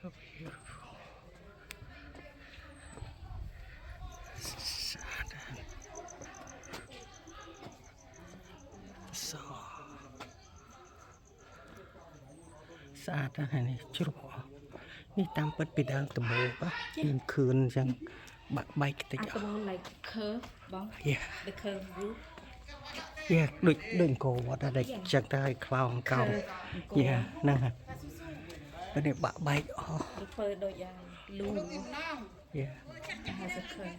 so beautiful. So sad này chưaนี่ตามเปิดไปดังตะโมปะยืนคืนจังบักใบติด ตะโม like curve บ้าง yeah the curve roof yeah ดึงโกว่าได้จากได้คลาวของเก่า yeah นั่นฮะเป็นเนี่ยบักใบอ๋อ the fur โดยยังลู yeah has a curve